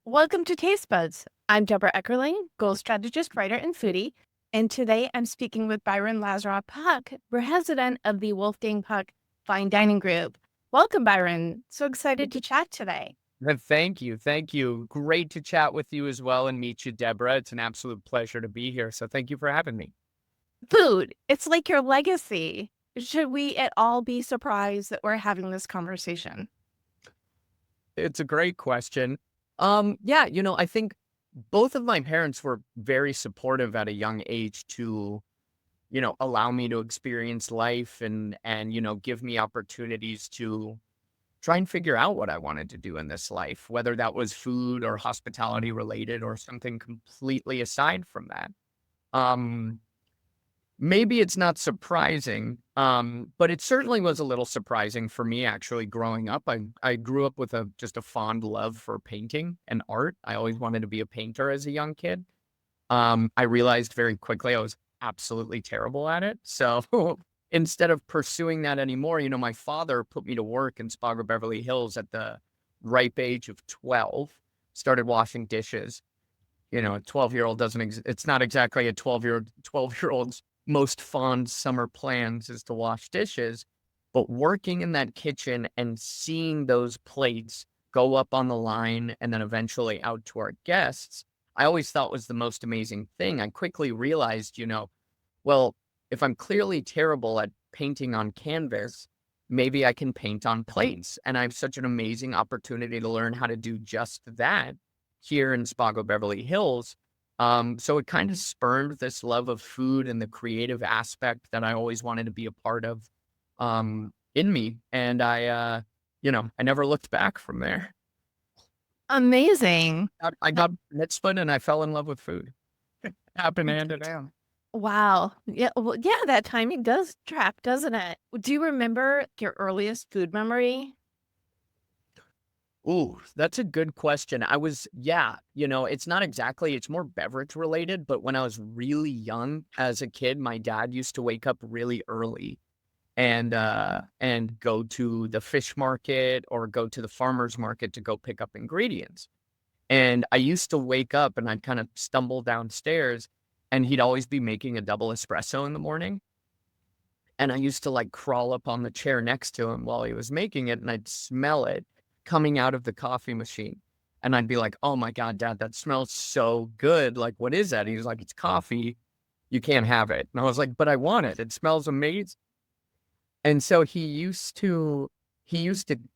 Welcome to Taste Buds. I'm Debra Eckerling, goal strategist, writer, and foodie. And today I'm speaking with Byron Lazaroff Puck, president of the Wolfgang Puck Fine Dining Group. Welcome, Byron. So excited to chat today. Thank you. Thank you. Great to chat with you as well and meet you, Deborah. It's an absolute pleasure to be here. So thank you for having me. Food, it's like your legacy. Should we at all be surprised that we're having this conversation? It's a great question. I think both of my parents were very supportive at a young age to, allow me to experience life and give me opportunities to try and figure out what I wanted to do in this life, whether that was food or hospitality related or something completely aside from that. Um, Maybe it's not surprising, but it certainly was a little surprising for me actually growing up. I grew up with just a fond love for painting and art. I always wanted to be a painter as a young kid. I realized very quickly I was absolutely terrible at it. So instead of pursuing that anymore, my father put me to work in Spago Beverly Hills at the ripe age of 12, started washing dishes. A 12-year-old doesn't it's not exactly a 12-year-old's most fond summer plans is to wash dishes, but working in that kitchen and seeing those plates go up on the line and then eventually out to our guests, I always thought was the most amazing thing. I quickly realized, well, if I'm clearly terrible at painting on canvas, maybe I can paint on plates. And I have such an amazing opportunity to learn how to do just that here in Spago Beverly Hills. So it kind of spurned this love of food and the creative aspect that I always wanted to be a part of in me. And I never looked back from there. Amazing. I got mitzvah and I fell in love with food. Happened hand in hand. Wow. Yeah, well, yeah, that timing does track, doesn't it? Do you remember your earliest food memory? Ooh, that's a good question. It's not exactly, it's more beverage related, but when I was really young as a kid, my dad used to wake up really early and go to the fish market or go to the farmer's market to go pick up ingredients. And I used to wake up and I'd kind of stumble downstairs and he'd always be making a double espresso in the morning. And I used to like crawl up on the chair next to him while he was making it and I'd smell it coming out of the coffee machine. And I'd be like, oh my God, Dad, that smells so good. Like, what is that? He's like, it's coffee. You can't have it. And I was like, but I want it. It smells amazing. And so he used to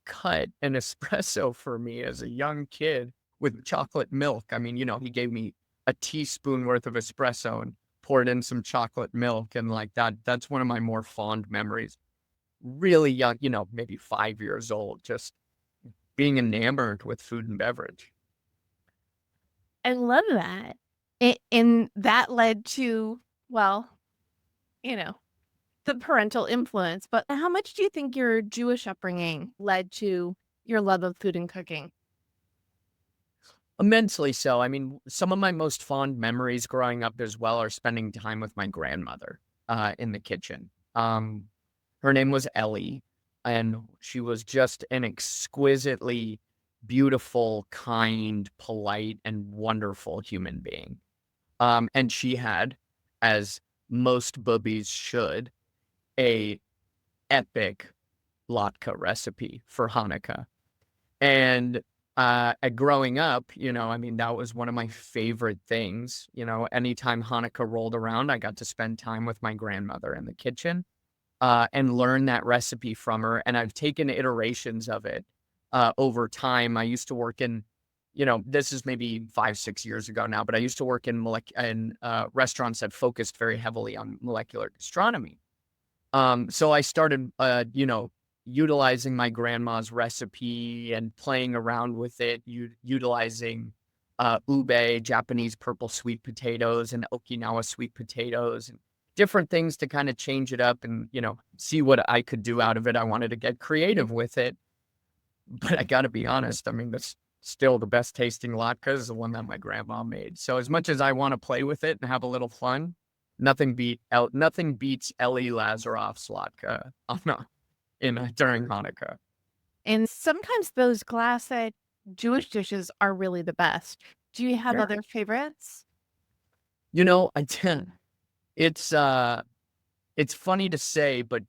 cut an espresso for me as a young kid with chocolate milk. I mean, he gave me a teaspoon worth of espresso and poured in some chocolate milk and like that's one of my more fond memories. Really young, maybe 5 years old, just being enamored with food and beverage. I love that. And that led to, well, you know, the parental influence. But how much do you think your Jewish upbringing led to your love of food and cooking? Immensely so. I mean, some of my most fond memories growing up as well are spending time with my grandmother in the kitchen. Her name was Ellie, and she was just an exquisitely beautiful, kind, polite, and wonderful human being. And she had, as most boobies should, a epic latke recipe for Hanukkah. And growing up, I mean, that was one of my favorite things. Anytime Hanukkah rolled around, I got to spend time with my grandmother in the kitchen and learn that recipe from her. And I've taken iterations of it over time. I used to work in, this is maybe 5, 6 years ago now, but I used to work in restaurants that focused very heavily on molecular gastronomy. So I started, utilizing my grandma's recipe and playing around with it, utilizing ube, Japanese purple sweet potatoes, and Okinawa sweet potatoes, and different things to kind of change it up and, see what I could do out of it. I wanted to get creative with it. But I got to be honest, I mean, that's still the best tasting latke is the one that my grandma made. So as much as I want to play with it and have a little fun, nothing beats Ellie Lazaroff's latke during Hanukkah. And sometimes those classic Jewish dishes are really the best. Do you have Yeah. other favorites? I tend, it's, it's funny to say, but,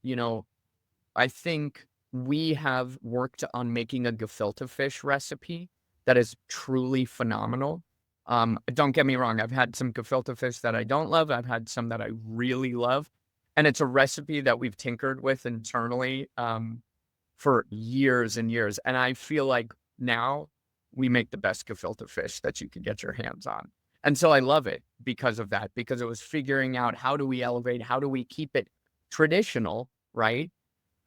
I think we have worked on making a gefilte fish recipe that is truly phenomenal. Don't get me wrong, I've had some gefilte fish that I don't love. I've had some that I really love. And it's a recipe that we've tinkered with internally for years and years. And I feel like now we make the best gefilte fish that you can get your hands on. And so I love it because of that, because it was figuring out how do we elevate, how do we keep it traditional, right?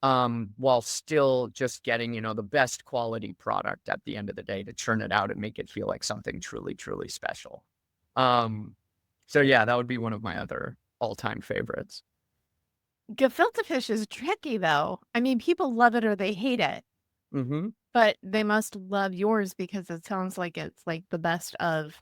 While still just getting, the best quality product at the end of the day to churn it out and make it feel like something truly, truly special. Um, so yeah, that would be one of my other all-time favorites. Gefilte fish is tricky though. I mean, people love it or they hate it, Hmm. but they must love yours because it sounds like it's like the best of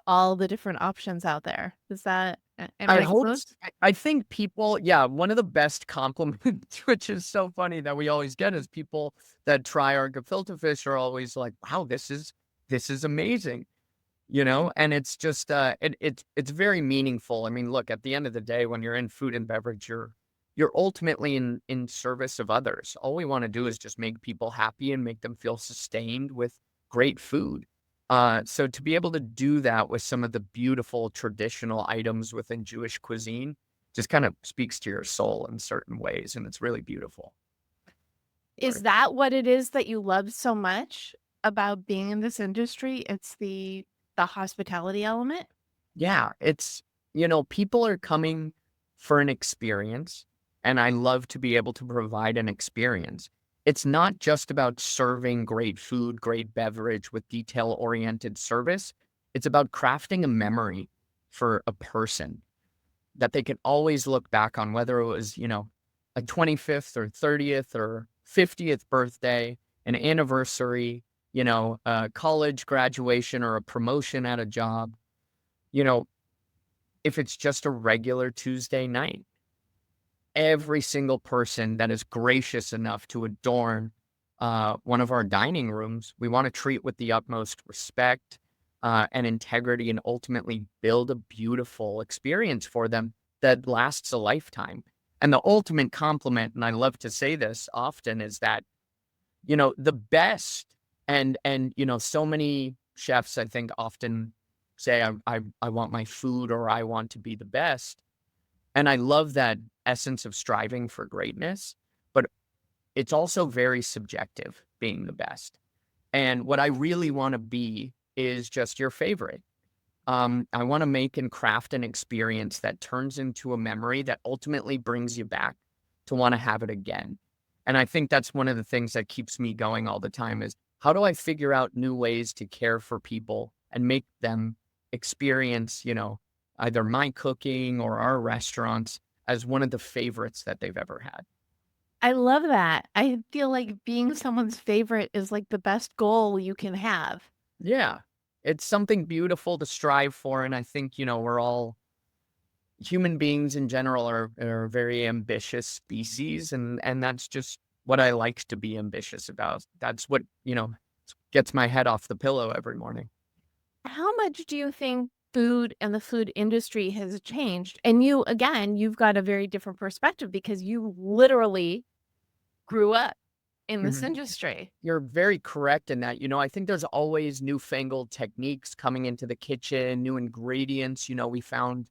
all the different options out there. Is that am I I hope, close? I think people, yeah, one of the best compliments, which is so funny that we always get is people that try our gefilte fish are always like, wow, this is amazing. And it's just it's very meaningful. I mean, look, at the end of the day, when you're in food and beverage, you're ultimately in service of others. All we want to do is just make people happy and make them feel sustained with great food. So to be able to do that with some of the beautiful traditional items within Jewish cuisine just kind of speaks to your soul in certain ways, and it's really beautiful. Is that what it is that you love so much about being in this industry? It's the hospitality element? Yeah, it's, people are coming for an experience, and I love to be able to provide an experience. It's not just about serving great food, great beverage with detail-oriented service. It's about crafting a memory for a person that they can always look back on, whether it was, a 25th or 30th or 50th birthday, an anniversary, a college graduation or a promotion at a job. You know, if it's just a regular Tuesday night, every single person that is gracious enough to adorn one of our dining rooms, we want to treat with the utmost respect and integrity and ultimately build a beautiful experience for them that lasts a lifetime. And the ultimate compliment, and I love to say this often, is that, the best so many chefs, I think, often say, I want my food or I want to be the best. And I love that essence of striving for greatness, but it's also very subjective being the best. And what I really want to be is just your favorite. I want to make and craft an experience that turns into a memory that ultimately brings you back to want to have it again. And I think that's one of the things that keeps me going all the time is how do I figure out new ways to care for people and make them experience, either my cooking or our restaurants as one of the favorites that they've ever had. I love that. I feel like being someone's favorite is like the best goal you can have. Yeah. It's something beautiful to strive for. And I think, we're all human beings in general are a very ambitious species. And that's just what I like to be ambitious about. That's what, gets my head off the pillow every morning. How much do you think food and the food industry has changed? And you, again, you've got a very different perspective because you literally grew up in this Mhm. industry. You're very correct in that. I think there's always newfangled techniques coming into the kitchen, new ingredients. We found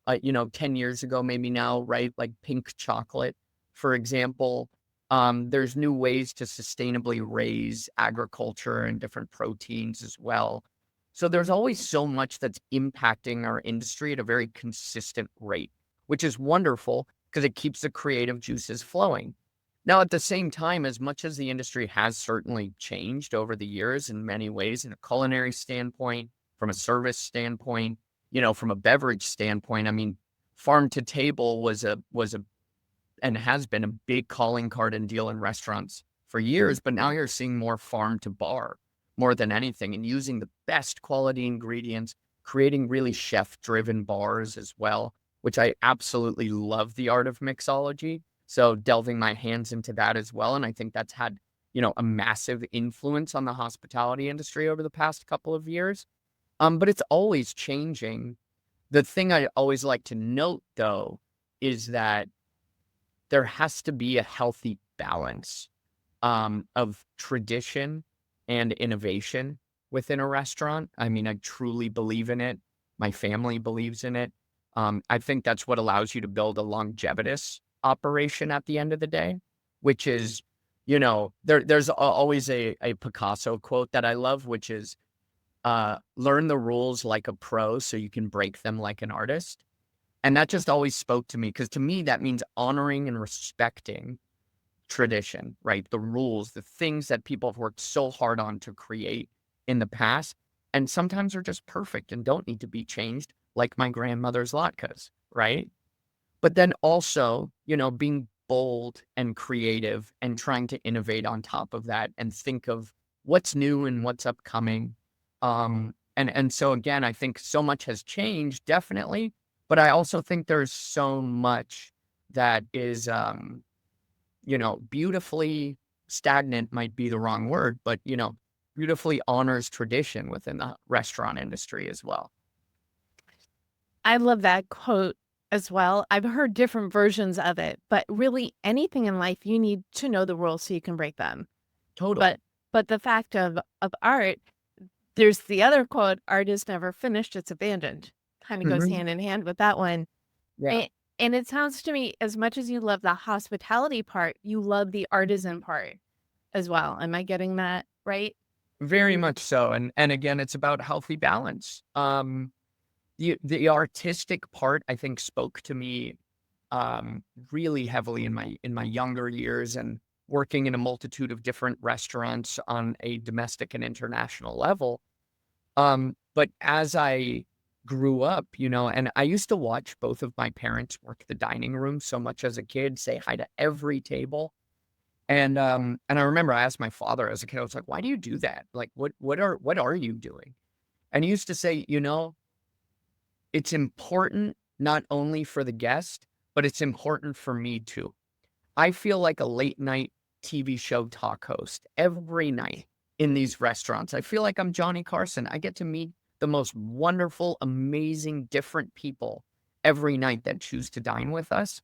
10 years ago, maybe now, right? Like pink chocolate, for example. There's new ways to sustainably raise agriculture and different proteins as well. So there's always so much that's impacting our industry at a very consistent rate, which is wonderful because it keeps the creative juices flowing. Now, at the same time, as much as the industry has certainly changed over the years in many ways, in a culinary standpoint, from a service standpoint, from a beverage standpoint, I mean, farm to table was a and has been a big calling card and deal in restaurants for years, but now you're seeing more farm to bar more than anything and using the best quality ingredients, creating really chef-driven bars as well, which I absolutely love the art of mixology. So delving my hands into that as well. And I think that's had a massive influence on the hospitality industry over the past couple of years. But it's always changing. The thing I always like to note, though, is that there has to be a healthy balance of tradition and innovation within a restaurant. I mean, I truly believe in it. My family believes in it. I think that's what allows you to build a longevitous operation at the end of the day, which is, there's always a Picasso quote that I love, which is, learn the rules like a pro so you can break them like an artist. And that just always spoke to me, because to me, that means honoring and respecting tradition, right? The rules, the things that people have worked so hard on to create in the past, and sometimes are just perfect and don't need to be changed, like my grandmother's latkes, right? But then also, being bold and creative and trying to innovate on top of that and think of what's new and what's upcoming. And so again, I think so much has changed, definitely, but I also think there's so much that is, beautifully stagnant might be the wrong word, but, beautifully honors tradition within the restaurant industry as well. I love that quote as well. I've heard different versions of it, but really anything in life, you need to know the rules so you can break them. Totally. But the fact of art, there's the other quote, art is never finished, it's abandoned. Kind of goes Mhm. hand in hand with that one. Yeah. And it sounds to me, as much as you love the hospitality part, you love the artisan part as well. Am I getting that right? Very much so. And again, it's about healthy balance. The artistic part, I think, spoke to me really heavily in my younger years, and working in a multitude of different restaurants on a domestic and international level. But as I grew up, and I used to watch both of my parents work the dining room so much as a kid, say hi to every table. And I remember I asked my father as a kid, I was like, why do you do that? Like, what are you doing? And he used to say, it's important not only for the guest, but it's important for me too. I feel like a late night TV show talk host every night in these restaurants. I feel like I'm Johnny Carson. I get to meet the most wonderful, amazing, different people every night that choose to dine with us.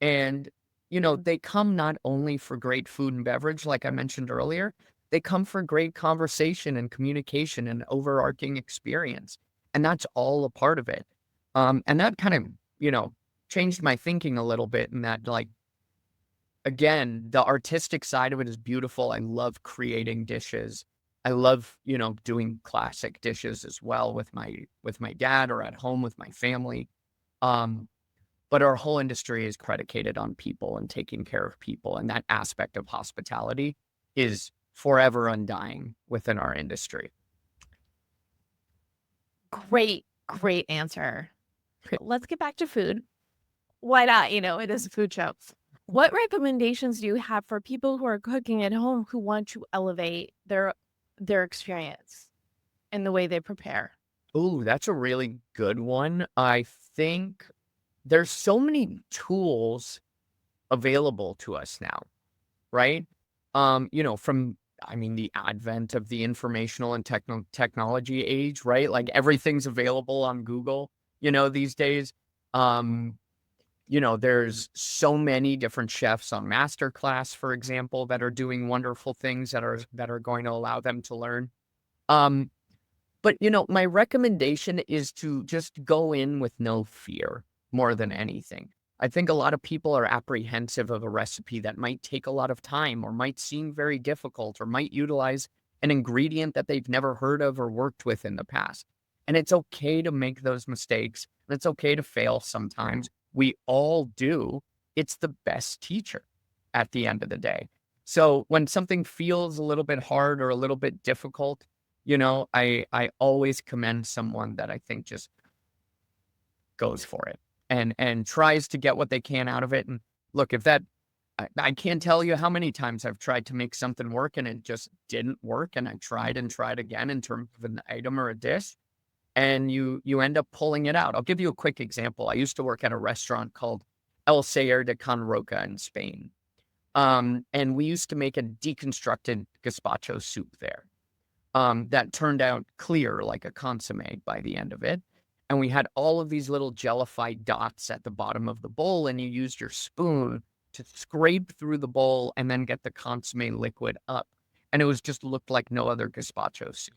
And, they come not only for great food and beverage, like I mentioned earlier, they come for great conversation and communication and overarching experience. And that's all a part of it. And that kind of, changed my thinking a little bit, in that, like, again, the artistic side of it is beautiful. I love creating dishes. I love, doing classic dishes as well with my dad, or at home with my family. Um, but our whole industry is predicated on people and taking care of people, and that aspect of hospitality is forever undying within our industry. Great answer. Let's get back to food. Why not? It is a food show. What recommendations do you have for people who are cooking at home who want to elevate their experience in the way they prepare? Ooh, that's a really good one. I think there's so many tools available to us now, right? From, I mean, the advent of the informational and technology age, right? Like, everything's available on Google, these days. Um, there's so many different chefs on Masterclass, for example, that are doing wonderful things that are going to allow them to learn. Um, but my recommendation is to just go in with no fear more than anything. I think a lot of people are apprehensive of a recipe that might take a lot of time, or might seem very difficult, or might utilize an ingredient that they've never heard of or worked with in the past. And it's okay to make those mistakes, and it's okay to fail sometimes. We all do. It's the best teacher at the end of the day. So when something feels a little bit hard or a little bit difficult, I always commend someone that I think just goes for it and tries to get what they can out of it. And look, if that I can't tell you how many times I've tried to make something work and it just didn't work, and I tried and tried again in terms of an item or a dish, and you end up pulling it out. I'll give you a quick example. I used to work at a restaurant called El Sayer de Can Roca in Spain. And we used to make a deconstructed gazpacho soup there that turned out clear like a consomme by the end of it. And we had all of these little jellified dots at the bottom of the bowl, and you used your spoon to scrape through the bowl and then get the consomme liquid up. And it was just looked like no other gazpacho soup.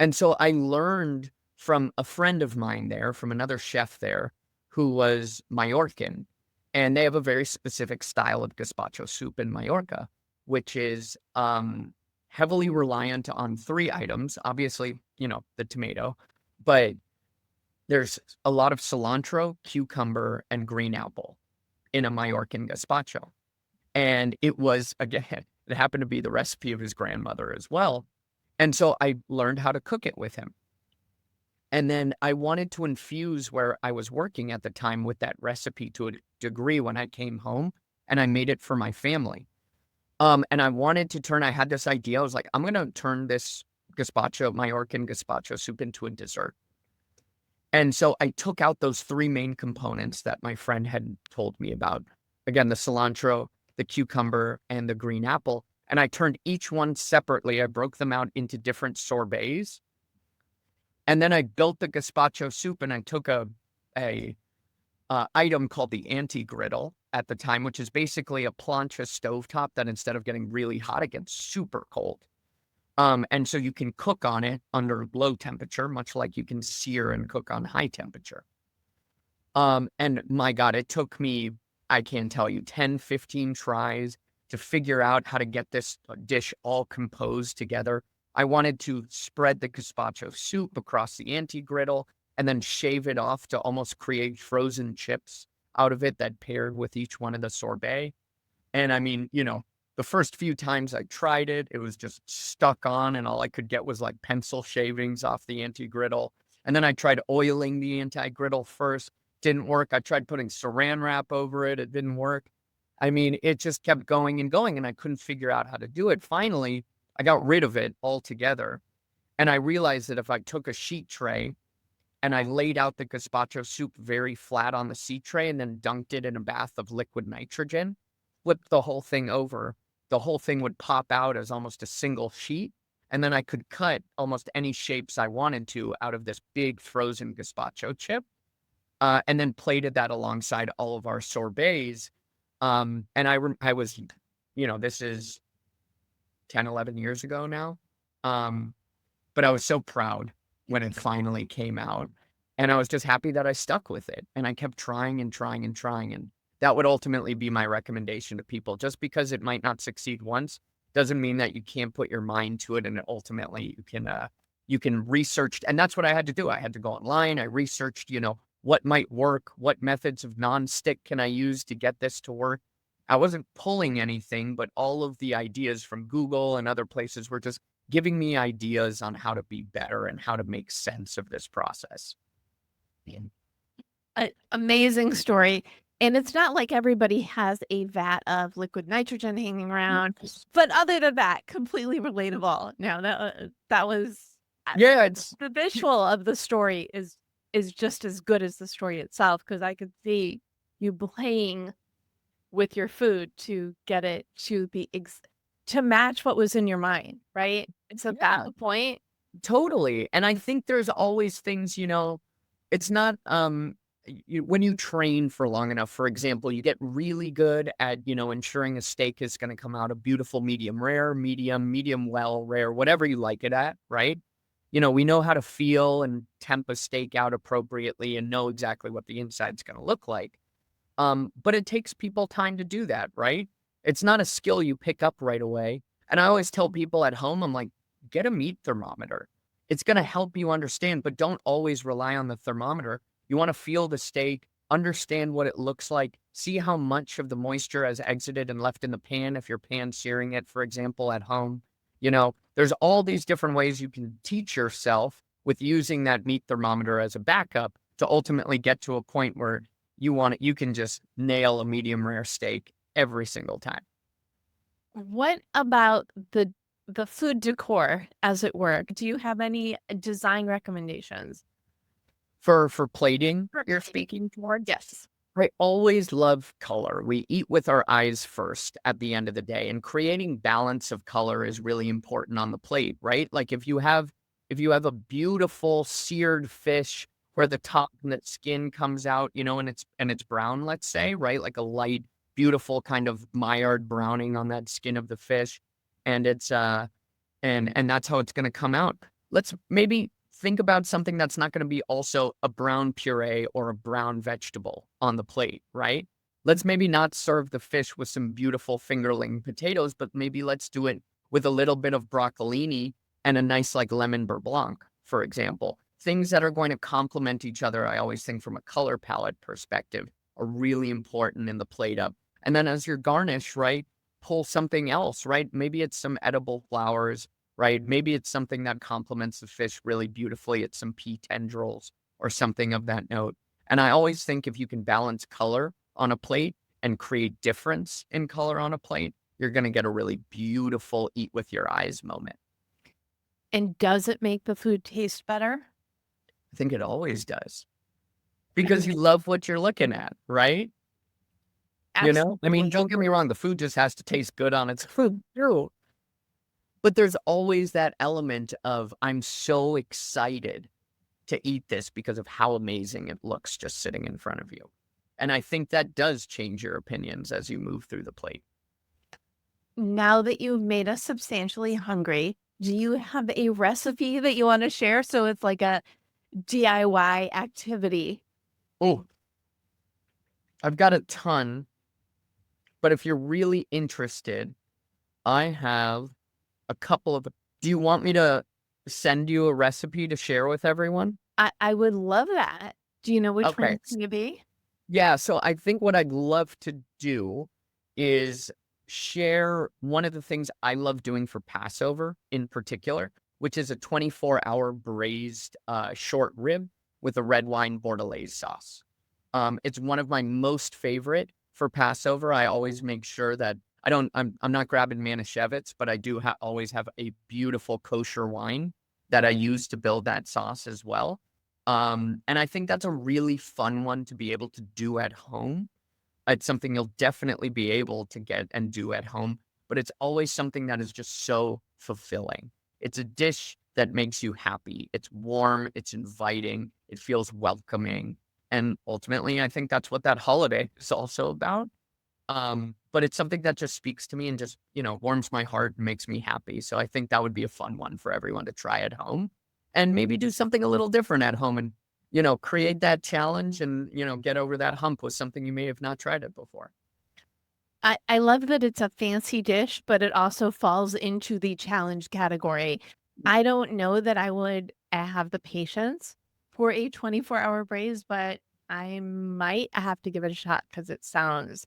And so I learned from a friend of mine there, from another chef there, who was Majorcan. And they have a very specific style of gazpacho soup in Majorca, which is heavily reliant on 3 items. Obviously, the tomato, but there's a lot of cilantro, cucumber, and green apple in a Majorcan gazpacho. And it was, again, it happened to be the recipe of his grandmother as well. And so I learned how to cook it with him. And then I wanted to infuse where I was working at the time with that recipe to a degree when I came home, and I made it for my family. And I had this idea. I was like, I'm going to turn this Majorcan gazpacho soup into a dessert. And so I took out those 3 main components that my friend had told me about. Again, the cilantro, the cucumber, and the green apple. And I turned each one separately. I broke them out into different sorbets. And then I built the gazpacho soup, and I took a item called the anti-griddle at the time, which is basically a plancha stovetop that instead of getting really hot, it gets super cold. And so you can cook on it under low temperature, much like you can sear and cook on high temperature. And my God, it took me, I can't tell you, 10, 15 tries to figure out how to get this dish all composed together. I wanted to spread the gazpacho soup across the anti-griddle and then shave it off to almost create frozen chips out of it that paired with each one of the sorbet. And I mean, the first few times I tried it, it was just stuck on, and all I could get was like pencil shavings off the anti-griddle. And then I tried oiling the anti-griddle first. Didn't work. I tried putting saran wrap over it. It didn't work. I mean, it just kept going and going, and I couldn't figure out how to do it. Finally, I got rid of it altogether. And I realized that if I took a sheet tray and I laid out the gazpacho soup very flat on the sheet tray and then dunked it in a bath of liquid nitrogen, flipped the whole thing over, the whole thing would pop out as almost a single sheet. And then I could cut almost any shapes I wanted to out of this big frozen gazpacho chip. And then plated that alongside all of our sorbets. And I was, this is 10, 11 years ago now. But I was so proud when it finally came out. And I was just happy that I stuck with it. And I kept trying and trying and trying. And that would ultimately be my recommendation to people. Just because it might not succeed once doesn't mean that you can't put your mind to it. And ultimately you can research. And that's what I had to do. I had to go online. I researched, what might work, what methods of nonstick can I use to get this to work. I wasn't pulling anything, but all of the ideas from Google and other places were just giving me ideas on how to be better and how to make sense of this process. Amazing story. And it's not like everybody has a vat of liquid nitrogen hanging around, but other than that, completely relatable. No, that was, it's the visual of the story is just as good as the story itself, because I could see you playing with your food to get it to be to match what was in your mind, right? It's at that point. Totally. And I think there's always things, it's not, when you train for long enough, for example, you get really good at, ensuring a steak is going to come out a beautiful medium rare, medium well, rare, whatever you like it at, right? We know how to feel and temp a steak out appropriately and know exactly what the inside's going to look like. But it takes people time to do that, right? It's not a skill you pick up right away. And I always tell people at home, I'm like, get a meat thermometer. It's going to help you understand, but don't always rely on the thermometer. You want to feel the steak, understand what it looks like, see how much of the moisture has exited and left in the pan if you're pan searing it, for example, at home. There's all these different ways you can teach yourself with using that meat thermometer as a backup to ultimately get to a point where you can just nail a medium rare steak every single time. What about the food decor, as it were? Do you have any design recommendations? For plating, you're speaking towards? Yes. I always love color. We eat with our eyes first at the end of the day, and creating balance of color is really important on the plate, right? Like if you have a beautiful seared fish where the top and the skin comes out, and it's brown, let's say, right? Like a light, beautiful kind of Maillard browning on that skin of the fish, and it's and that's how it's going to come out. Let's maybe think about something that's not going to be also a brown puree or a brown vegetable on the plate, right? Let's maybe not serve the fish with some beautiful fingerling potatoes, but maybe let's do it with a little bit of broccolini and a nice like lemon beurre blanc, for example. Things that are going to complement each other, I always think from a color palette perspective, are really important in the plate up. And then as your garnish, right, pull something else, right? Maybe it's some edible flowers, right? Maybe it's something that complements the fish really beautifully. It's some pea tendrils or something of that note. And I always think if you can balance color on a plate and create difference in color on a plate, you're going to get a really beautiful eat with your eyes moment. And does it make the food taste better? I think it always does because you love what you're looking at, right? I mean, don't get me wrong, the food just has to taste good on its food too. But there's always that element of I'm so excited to eat this because of how amazing it looks just sitting in front of you. And I think that does change your opinions as you move through the plate. Now that you've made us substantially hungry, do you have a recipe that you want to share? So it's like a DIY activity. Oh, I've got a ton, but if you're really interested, I have a couple of. Do you want me to send you a recipe to share with everyone? I would love that. Do you know which one Okay. it's going to be? Yeah, so I think what I'd love to do is share one of the things I love doing for Passover in particular, which is a 24-hour braised short rib with a red wine bordelaise sauce. It's one of my most favorite for Passover. I always make sure that I'm not grabbing Manischewitz, but I do always have a beautiful kosher wine that I use to build that sauce as well. And I think that's a really fun one to be able to do at home. It's something you'll definitely be able to get and do at home, but it's always something that is just so fulfilling. It's a dish that makes you happy. It's warm, it's inviting, it feels welcoming. And ultimately, I think that's what that holiday is also about. But it's something that just speaks to me and just, warms my heart and makes me happy. So I think that would be a fun one for everyone to try at home and maybe do something a little different at home and, create that challenge and, get over that hump with something you may have not tried it before. I love that it's a fancy dish, but it also falls into the challenge category. I don't know that I would have the patience for a 24-hour braise, but I might have to give it a shot because it sounds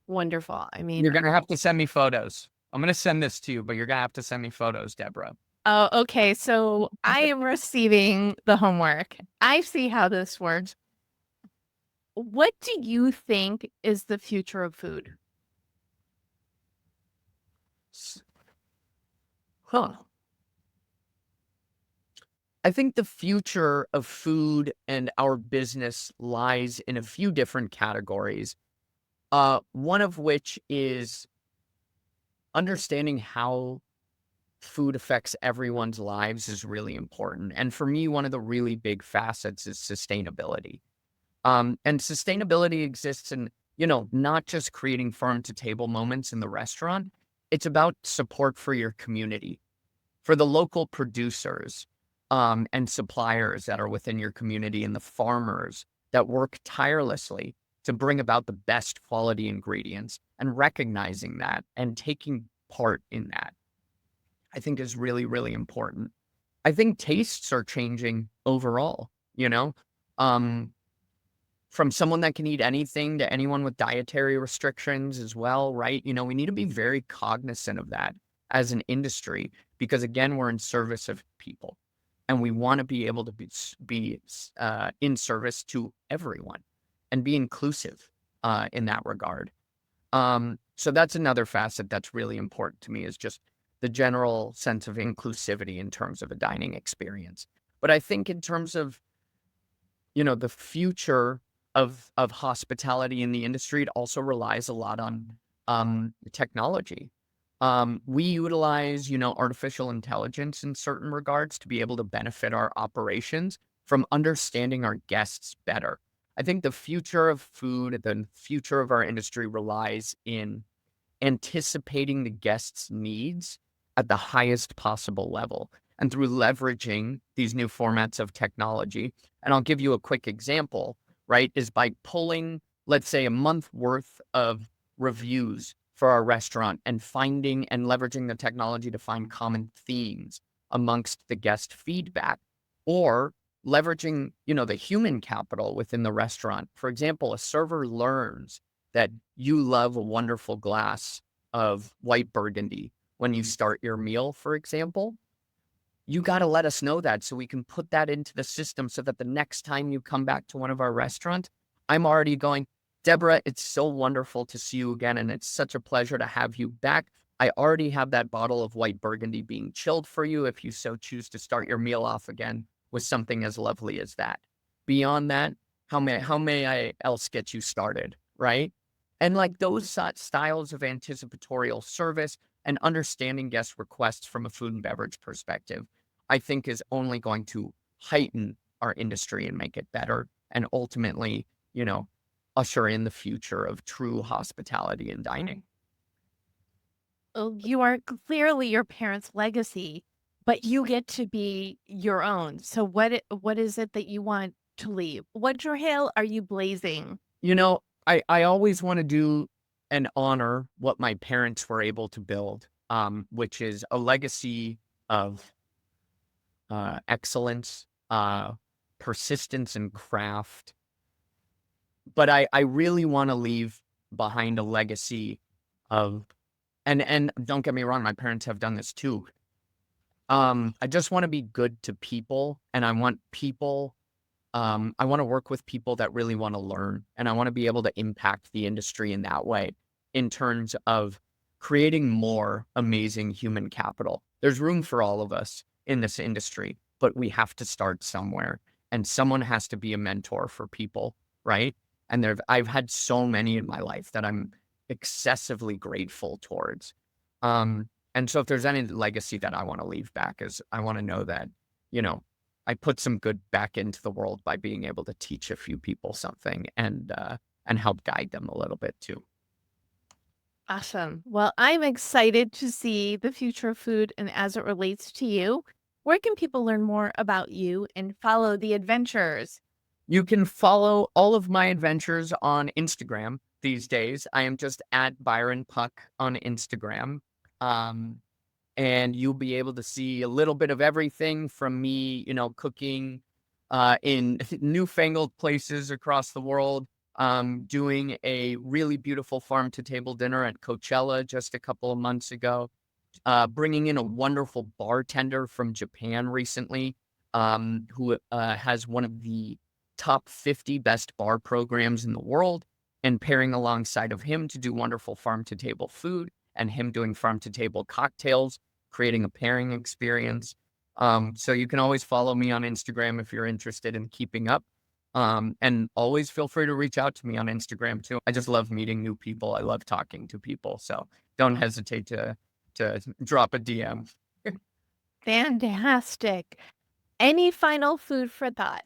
wonderful. I mean, You're going to have to send me photos. I'm going to send this to you, but you're going to have to send me photos, Debra. oh, okay. So I am receiving the homework. I see how this works. What do you think is the future of food? Huh. I think the future of food and our business lies in a few different categories. One of which is understanding how food affects everyone's lives is really important. And for me, one of the really big facets is sustainability. And sustainability exists in, not just creating farm to table moments in the restaurant. It's about support for your community, for the local producers, and suppliers that are within your community and the farmers that work tirelessly to bring about the best quality ingredients and recognizing that and taking part in that, I think is really, really important. I think tastes are changing overall, um, from someone that can eat anything to anyone with dietary restrictions as well, right? We need to be very cognizant of that as an industry because, again, we're in service of people and we want to be able to be in service to everyone and be inclusive in that regard. So that's another facet that's really important to me is just the general sense of inclusivity in terms of a dining experience. But I think in terms of, the future of hospitality in the industry, it also relies a lot on technology. We utilize, artificial intelligence in certain regards to be able to benefit our operations from understanding our guests better. I think the future of food, the future of our industry relies in anticipating the guest's needs at the highest possible level. And through leveraging these new formats of technology, and I'll give you a quick example, right, is by pulling, let's say, a month worth of reviews for our restaurant and finding and leveraging the technology to find common themes amongst the guest feedback, or leveraging, the human capital within the restaurant. For example, a server learns that you love a wonderful glass of white burgundy when you start your meal, for example. You got to let us know that so we can put that into the system so that the next time you come back to one of our restaurants, I'm already going, Debra, it's so wonderful to see you again, and it's such a pleasure to have you back. I already have that bottle of white burgundy being chilled for you if you so choose to start your meal off again with something as lovely as that. Beyond that, how may I else get you started, right? And like those styles of anticipatorial service and understanding guest requests from a food and beverage perspective, I think is only going to heighten our industry and make it better, and ultimately, usher in the future of true hospitality and dining. Well, you are clearly your parents' legacy, but you get to be your own. So what is it that you want to leave? What trail are you blazing? I always want to do and honor what my parents were able to build, which is a legacy of excellence, persistence, and craft. But I really want to leave behind a legacy of, and don't get me wrong, my parents have done this too. I just want to be good to people, and I want people. I want to work with people that really want to learn, and I want to be able to impact the industry in that way, in terms of creating more amazing human capital. There's room for all of us in this industry, but we have to start somewhere, and someone has to be a mentor for people, right? And I've had so many in my life that I'm excessively grateful towards. And so if there's any legacy that I want to leave back, is I want to know that, I put some good back into the world by being able to teach a few people something and help guide them a little bit too. Awesome. Well, I'm excited to see the future of food and as it relates to you. Where can people learn more about you and follow the adventures? You can follow all of my adventures on Instagram these days. I am just at Byron Puck on Instagram. Um, and you'll be able to see a little bit of everything from me, cooking in newfangled places across the world, doing a really beautiful farm to table dinner at Coachella just a couple of months ago, bringing in a wonderful bartender from Japan recently, who has one of the top 50 best bar programs in the world, and pairing alongside of him to do wonderful farm to table food, and him doing farm to table cocktails, creating a pairing experience. So you can always follow me on Instagram if you're interested in keeping up. And always feel free to reach out to me on Instagram too. I just love meeting new people. I love talking to people. So don't hesitate to drop a DM. Fantastic. Any final food for thought?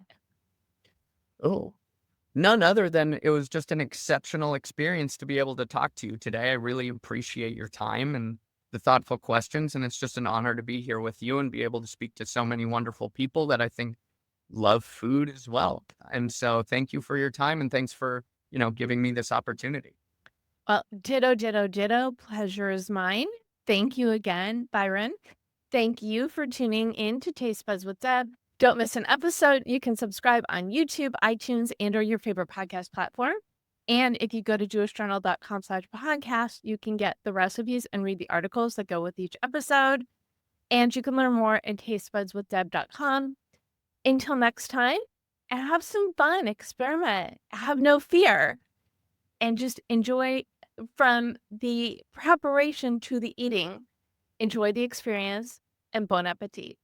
Oh, none other than it was just an exceptional experience to be able to talk to you today. I really appreciate your time and the thoughtful questions. And it's just an honor to be here with you and be able to speak to so many wonderful people that I think love food as well. And so thank you for your time, and thanks for, giving me this opportunity. Well, ditto, ditto, ditto. Pleasure is mine. Thank you again, Byron. Thank you for tuning in to Taste Buds with Deb. Don't miss an episode. You can subscribe on YouTube, iTunes, and or your favorite podcast platform. And if you go to jewishjournal.com/podcast, you can get the recipes and read the articles that go with each episode. And you can learn more at tastebudswithdeb.com. Until next time, have some fun, experiment, have no fear, and just enjoy from the preparation to the eating. Enjoy the experience, and bon appetit.